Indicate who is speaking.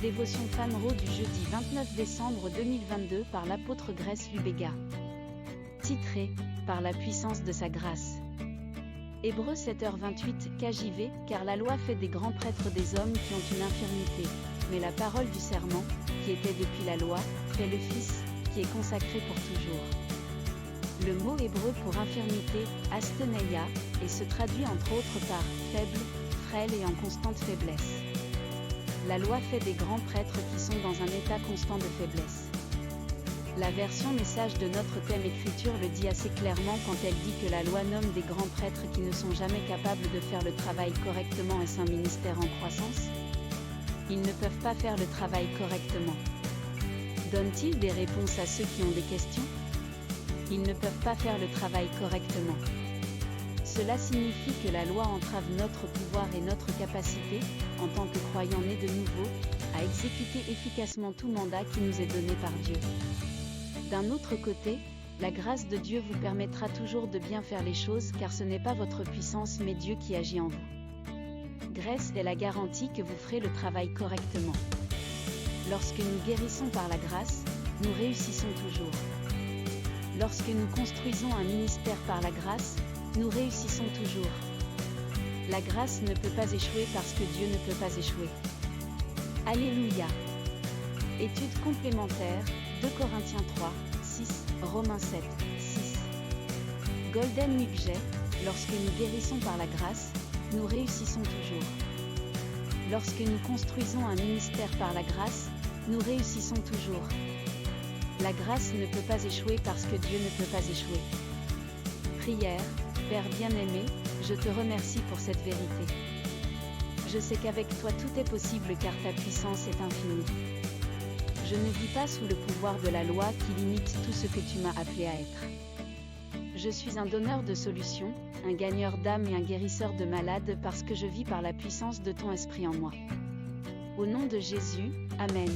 Speaker 1: Dévotion Famero du jeudi 29 décembre 2022 par l'apôtre Grace Lubega. Titré « Par la puissance de sa grâce ». Hébreux 7h28 KJV, car la loi fait des grands prêtres des hommes qui ont une infirmité, mais la parole du serment, qui était depuis la loi, fait le Fils, qui est consacré pour toujours. Le mot hébreu pour infirmité, astheneia, et se traduit entre autres par faible, frêle et en constante faiblesse. La loi fait des grands prêtres qui sont dans un état constant de faiblesse. La version message de notre thème écriture le dit assez clairement quand elle dit que la loi nomme des grands prêtres qui ne sont jamais capables de faire le travail correctement. Est-ce un ministère en croissance? Ils ne peuvent pas faire le travail correctement. Donne-t-il des réponses à ceux qui ont des questions? Ils ne peuvent pas faire le travail correctement. Cela signifie que la loi entrave notre pouvoir et notre capacité, en tant que croyants nés de nouveau, à exécuter efficacement tout mandat qui nous est donné par Dieu. D'un autre côté, la grâce de Dieu vous permettra toujours de bien faire les choses car ce n'est pas votre puissance mais Dieu qui agit en vous. Grâce est la garantie que vous ferez le travail correctement. Lorsque nous guérissons par la grâce, nous réussissons toujours. Lorsque nous construisons un ministère par la grâce, nous réussissons toujours. La grâce ne peut pas échouer parce que Dieu ne peut pas échouer. Alléluia. Étude complémentaire, 2 Corinthiens 3, 6, Romains 7, 6. Golden Nugget, lorsque nous guérissons par la grâce, nous réussissons toujours. Lorsque nous construisons un ministère par la grâce, nous réussissons toujours. La grâce ne peut pas échouer parce que Dieu ne peut pas échouer. Prière. Père bien-aimé, je te remercie pour cette vérité. Je sais qu'avec toi tout est possible car ta puissance est infinie. Je ne vis pas sous le pouvoir de la loi qui limite tout ce que tu m'as appelé à être. Je suis un donneur de solutions, un gagneur d'âme et un guérisseur de malades parce que je vis par la puissance de ton esprit en moi. Au nom de Jésus, Amen.